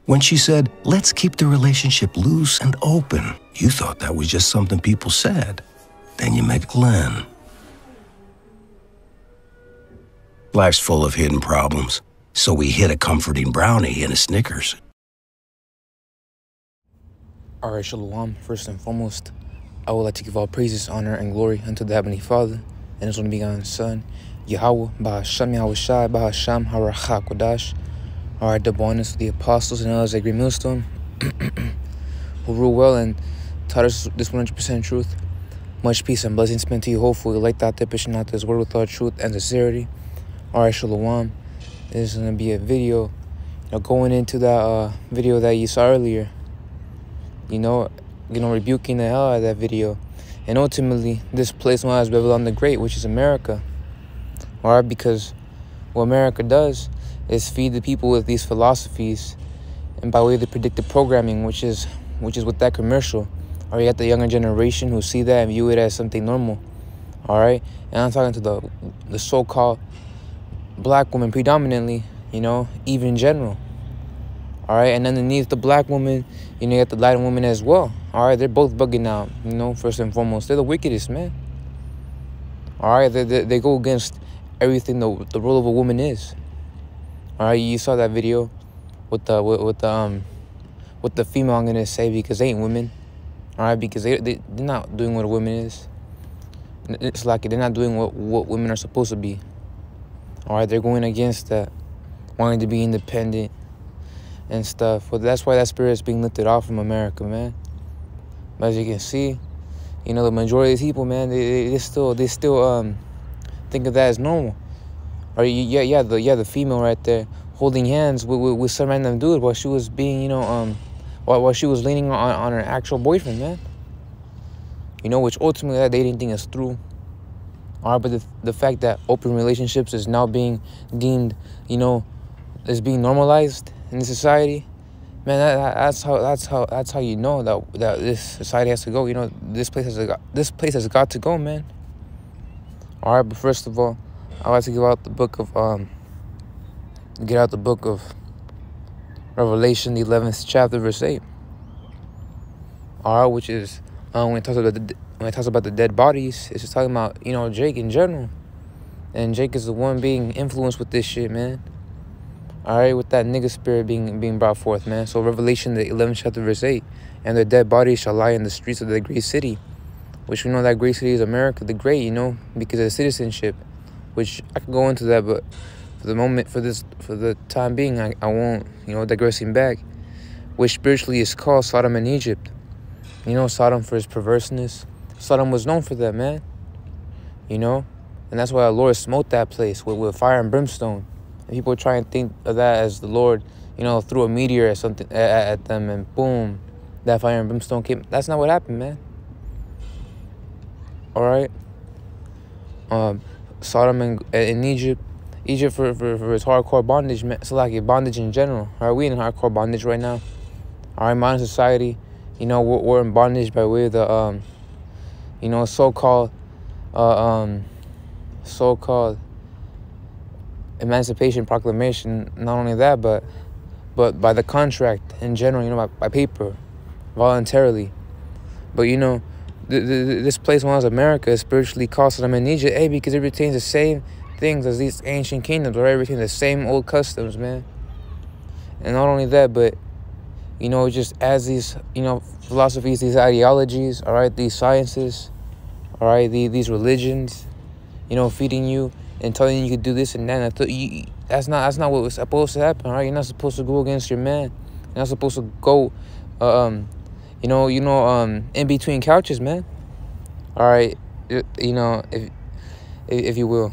When she said, let's keep the relationship loose and open, you thought that was just something people said. Then you met Glenn. Life's full of hidden problems, so we hid a comforting brownie and a Snickers. All right, Shalom. First and foremost, I would like to give all praises, honor, and glory unto the Heavenly Father, and His only begotten Son, Yahweh, Bahasham Yahweh Shai, Bahasham Haracha Kodash. All right, double honors to the apostles and others at Great Millstone, who rule well and taught us this 100% truth. Much peace and blessings spent to you. Hopefully, like that, they're pushing out this word with all truth and sincerity. All right, Shalom. This is going to be a video, going into that video that you saw earlier. Rebuking the hell out of that video. And ultimately, this place known as Babylon the Great, which is America. All right, because what America does is feed the people with these philosophies, and by way of the predictive programming, which is with that commercial. Or you got the younger generation who see that and view it as something normal. All right, and I'm talking to the so-called black woman predominantly, even in general. All right, and underneath the black woman, you got the light woman as well. All right, they're both bugging out, first and foremost. They're the wickedest, man. All right, they go against everything the role of a woman is. All right, you saw that video with the female, I'm gonna say, because they ain't women. All right, because they're not doing what a woman is. It's like they're not doing what women are supposed to be. All right, they're going against that, wanting to be independent and stuff. Well, that's why that spirit is being lifted off from America, man. But as you can see, the majority of these people, man, they still think of that as normal. Or the female right there holding hands with some random dude while she was being, while she was leaning on her actual boyfriend, man. Which ultimately that dating thing is through. All right, but the fact that open relationships is now being deemed, is being normalized in the society, man, that's how you know that this society has to go. This place has got to go, man. All right, but first of all, I like to get out the book of Revelation, the 11th chapter, verse 8. All right, which is when it talks about the dead bodies, it's just talking about Jake in general, and Jake is the one being influenced with this shit, man. All right, with that nigga spirit being brought forth, man. So Revelation, the 11th chapter, verse 8, and their dead bodies shall lie in the streets of the great city, which we know that great city is America the Great, because of citizenship, which I could go into that, but for the moment, for the time being, I won't, digressing back, which spiritually is called Sodom and Egypt. Sodom for his perverseness. Sodom was known for that, man. And that's why the Lord smote that place with fire and brimstone. And people try and think of that as the Lord, threw a meteor or something at them, and boom, that fire and brimstone came. That's not what happened, man. All right. Sodom and Egypt for its hardcore bondage, man. So like bondage in general. All right, we in hardcore bondage right now. All right, modern society, we're in bondage by way of the so-called Emancipation Proclamation. Not only that, but by the contract in general, by paper, voluntarily. But this place known as America is spiritually called Sodom and Egypt, because it retains the same things as these ancient kingdoms, or everything, the same old customs, man. And not only that, but just as these philosophies, these ideologies, all right, these sciences, all right, these religions, feeding you and telling you could do this and that. That's not what was supposed to happen. All right, you're not supposed to go against your man. You're not supposed to go, in between couches, man. All right, if you will.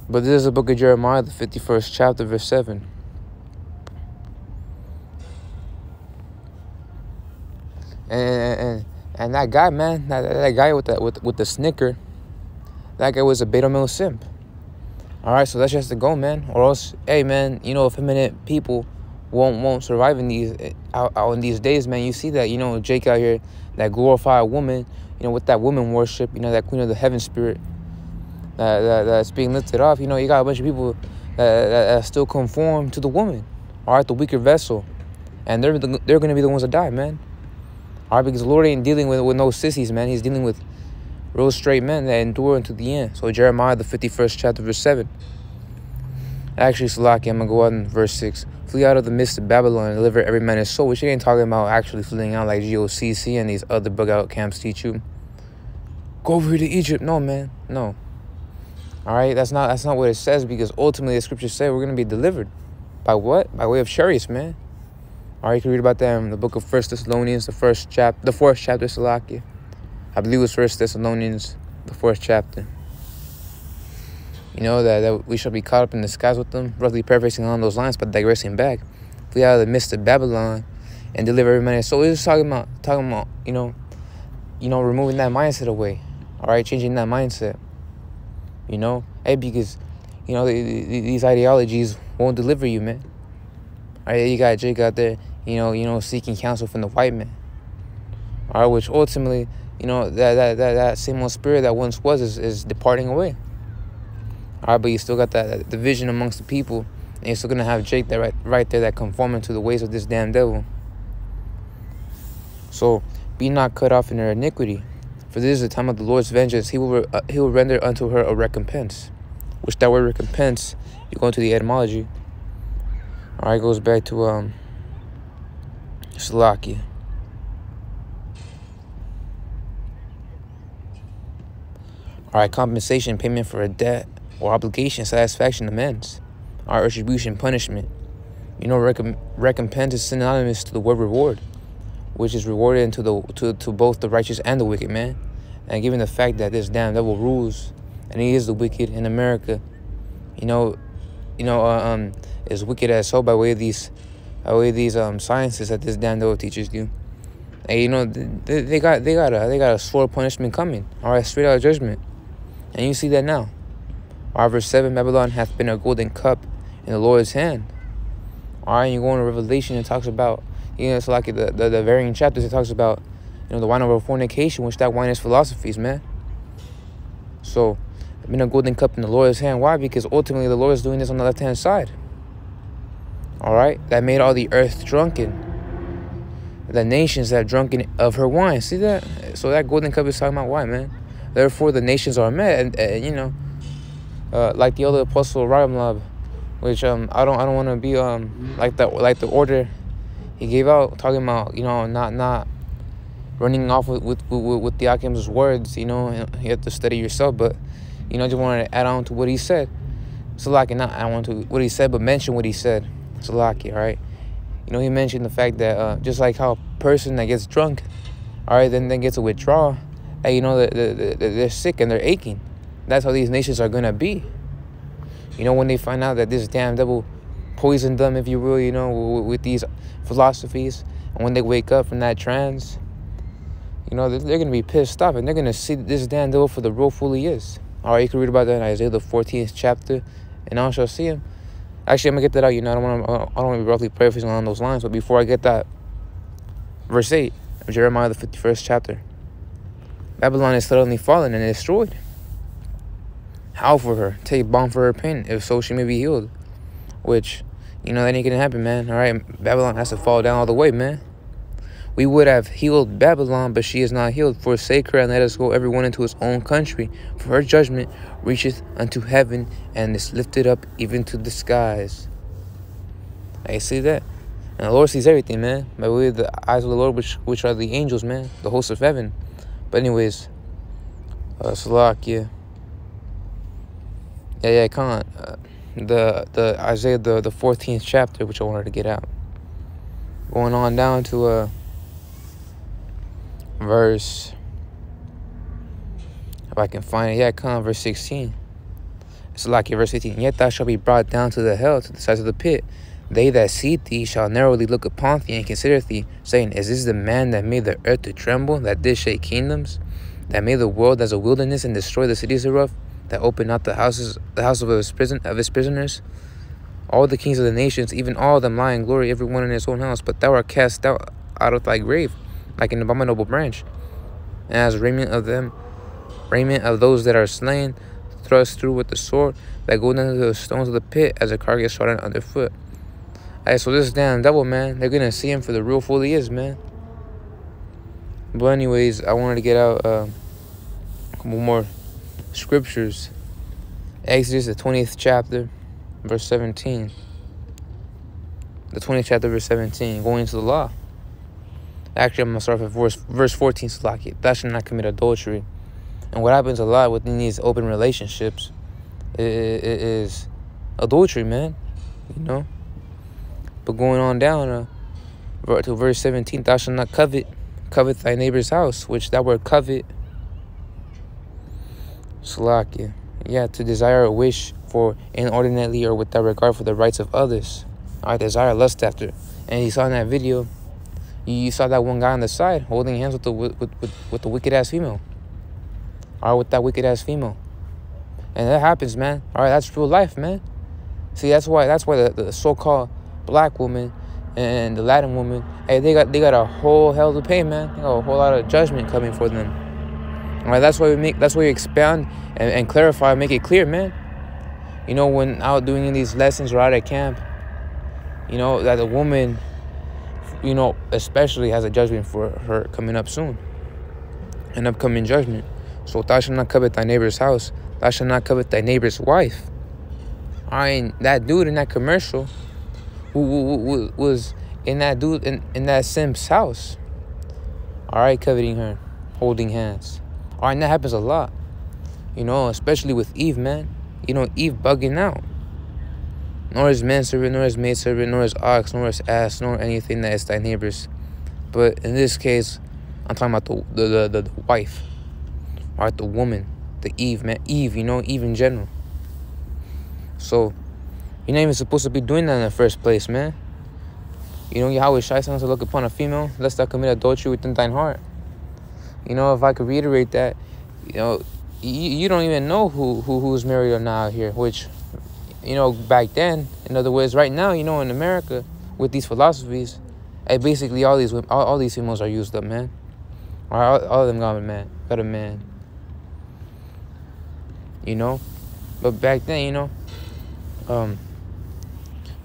But this is the book of Jeremiah, the 51st chapter, verse 7. And that guy, man, that guy with the Snicker, that guy was a beta male simp. All right, so that's just to go, man. Or else, hey, man, effeminate people won't survive in out in these days, man. You see that, Jake out here, that glorified woman, with that woman worship, that queen of the heaven spirit that's being lifted off. You got a bunch of people that still conform to the woman, all right, the weaker vessel. And they're going to be the ones that die, man. All right, because the Lord ain't dealing with no sissies, man. He's dealing with real straight men that endure unto the end. So Jeremiah, the 51st chapter, verse 7. Actually, Salaki, I'm going to go on verse 6. Flee out of the midst of Babylon and deliver every man his soul. Which you ain't talking about actually fleeing out like GOCC and these other bug out camps teach you. Go over here to Egypt. No, man. No. All right, that's not what it says, because ultimately the scriptures say we're going to be delivered. By what? By way of chariots, man. All right, you can read about that in the book of 1 Thessalonians, the 4th chapter, Salaki. I believe it was 1 Thessalonians, the 4th chapter. You know, that we shall be caught up in the skies with them, roughly paraphrasing along those lines, but digressing back. Flee out of the midst of Babylon and deliver every man. So it's talking about, you know, removing that mindset away. All right, changing that mindset. You know, hey, because, you know, these ideologies won't deliver you, man. All right, you got Jake out there, you know, seeking counsel from the white man. All right, which ultimately, you know, that same old spirit that once was is departing away. All right, but you still got that division amongst the people, and you're still gonna have Jake that right there that conforming to the ways of this damn devil. So be not cut off in her iniquity, for this is the time of the Lord's vengeance. He will render unto her a recompense. Which that word recompense, you go into the etymology. All right, goes back to Slovakia. All right, compensation, payment for a debt or obligation, satisfaction, amends. All right, retribution, punishment. You know, recompense is synonymous to the word reward, which is rewarded to both the righteous and the wicked, man. And given the fact that this damn devil rules, and he is the wicked in America, is wicked as so by way of these sciences that this damn devil teaches you. And you know, they got a sword punishment coming. All right, straight out of judgment, and you see that now. All right, verse 7: Babylon hath been a golden cup in the Lord's hand. All right, and you go into Revelation, it talks about, you know, it's like the varying chapters. It talks about, you know, the wine of fornication, which that wine is philosophies, man. So, I've been a golden cup in the Lord's hand. Why? Because ultimately the Lord is doing this on the left-hand side. All right, that made all the earth drunken. The nations that drunken of her wine. See that? So that golden cup is talking about wine, man. Therefore, the nations are met, and you know, like the other apostle Ramlab, which I don't want to be like the order he gave out, talking about, you know, not running off with the Akim's words. You know, you have to study yourself, but you know, I just wanted to add on to what he said. Salaki, not add on to what he said, but mention what he said. Salaki, all right. You know, he mentioned the fact that just like how a person that gets drunk, all right, then gets a withdrawal, and you know, they're sick and they're aching. That's how these nations are gonna be. You know, when they find out that this damn devil poisoned them, if you will, you know, with these philosophies, and when they wake up from that trance, you know, they're gonna be pissed off, and they're gonna see this damn devil for the real fool he is. All right, you can read about that in Isaiah the 14th chapter, and I shall see him. Actually, I'm gonna get that out. You know, I don't want to be roughly paraphrasing along those lines, but before I get that, verse 8 of Jeremiah the 51st chapter: Babylon is suddenly fallen and destroyed. Howl for her, take balm for her pain, if so she may be healed. Which, you know, that ain't gonna happen, man. All right, Babylon has to fall down all the way, man. We would have healed Babylon, but she is not healed. Forsake her and let us go everyone into his own country. For her judgment reacheth unto heaven and is lifted up even to the skies. I see that. And the Lord sees everything, man. By way of the eyes of the Lord, which are the angels, man. The hosts of heaven. But anyways, Salakia. Yeah, come on. The Isaiah the 14th chapter, which I wanted to get out. Going on down to verse, if I can find it, come on, verse 16. It's like verse 18. Yet thou shalt be brought down to the hell, to the sides of the pit. They that see thee shall narrowly look upon thee and consider thee, saying, Is this the man that made the earth to tremble, that did shake kingdoms, that made the world as a wilderness and destroy the cities thereof, that opened not the house of his prisoners? All the kings of the nations, even all of them, lie in glory, every one in his own house. But thou art cast out of thy grave, like an abominable branch, and as raiment of those that are slain, thrust through with the sword, that go down to the stones of the pit, as a carcass trodden underfoot. Hey, so this damn devil, man, they're gonna see him for the real fool he is, man. But anyways, I wanted to get out a couple more scriptures. Exodus, the 20th chapter, verse 17. The 20th chapter, verse 17, going into the law. Actually, I'm going to start with verse 14, Salaki. Thou shalt not commit adultery. And what happens a lot within these open relationships is adultery, man. You know? But going on down to verse 17, thou shalt not covet thy neighbor's house, which that word covet, Salaki. Yeah, to desire or wish for inordinately or without regard for the rights of others. I desire, lust after. And you saw in that video, you saw that one guy on the side holding hands with the wicked ass female. Or with that wicked ass female. And that happens, man. All right, that's real life, man. See, that's why the so-called black woman and the Latin woman, hey, they got a whole hell to pay, man. They got a whole lot of judgment coming for them. All right, that's why we expound and clarify, make it clear, man. You know, when out doing these lessons or out at camp, you know, that the woman, you know, especially has a judgment for her coming up soon. An upcoming judgment. So thou shalt not covet thy neighbor's house. Thou shalt not covet thy neighbor's wife. I mean, that dude in that commercial who was in that dude in that simp's house. All right, coveting her, holding hands. All right, and that happens a lot. You know, especially with Eve, man. You know, Eve bugging out. Nor his manservant, nor his maidservant, nor his ox, nor his ass, nor anything that is thy neighbor's. But in this case, I'm talking about the wife. All right, the woman, the Eve, man. Eve, you know, Eve in general. So, you're not even supposed to be doing that in the first place, man. You know, Yahweh Shai to look upon a female, lest thou commit adultery within thine heart. You know, if I could reiterate that, you know, you don't even know who's married or not out here, which, you know, back then, in other words, right now, you know, in America, with these philosophies, hey, basically all these females are used up, man. All of them got a man. You know? But back then, you know,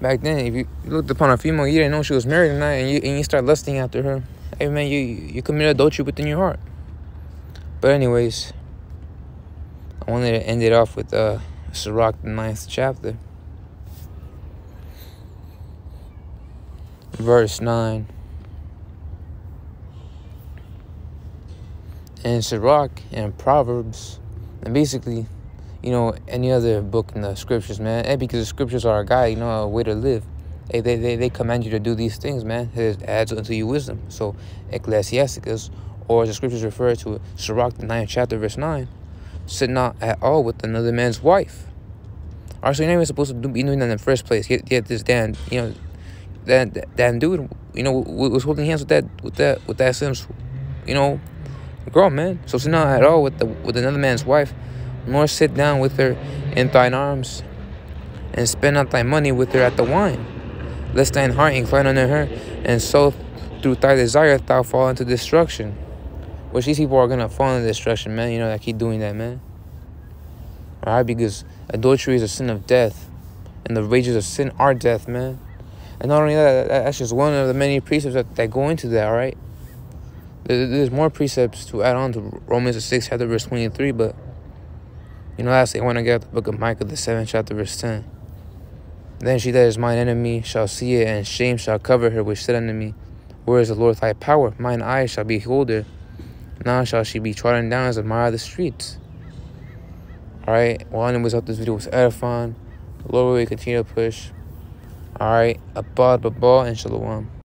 back then, if you looked upon a female, you didn't know she was married or not, and you start lusting after her, hey, man, you commit adultery within your heart. But anyways, I wanted to end it off with Sirach, the 9th chapter. Verse 9. And Sirach and Proverbs, and basically, you know, any other book in the scriptures, man. And because the scriptures are a guide, you know, a way to live. Hey, they command you to do these things, man. It adds unto you wisdom. So, Ecclesiasticus, or as the scriptures refer to it, Sirach, the 9th chapter, verse 9, sit not at all with another man's wife. All right, so you're not even supposed to be doing that in the first place. Yet this damn, you know, that dude, you know, was holding hands with that Sims, you know, girl, man. So sit not at all with another man's wife, nor sit down with her in thine arms, and spend not thy money with her at the wine, lest thine heart incline unto her, and so through thy desire thou fall into destruction. Which these people are gonna fall into destruction, man. You know, that keep doing that, man. All right, because adultery is a sin of death, and the wages of sin are death, man. And not only that, that's just one of the many precepts that go into that. All right, there's more precepts to add on to Romans the 6th chapter verse 23, but you know, lastly, I want to get out the book of Micah the 7th chapter verse 10. Then she that is mine enemy shall see it, and shame shall cover her which said unto me, where is the Lord thy power? Mine eyes shall behold her. Now shall she be trodden down as a mire of the streets. Alright, well, anyways, I hope this video was edifying. The Lord will continue to push. Alright, Abad, Babal, and Shalom.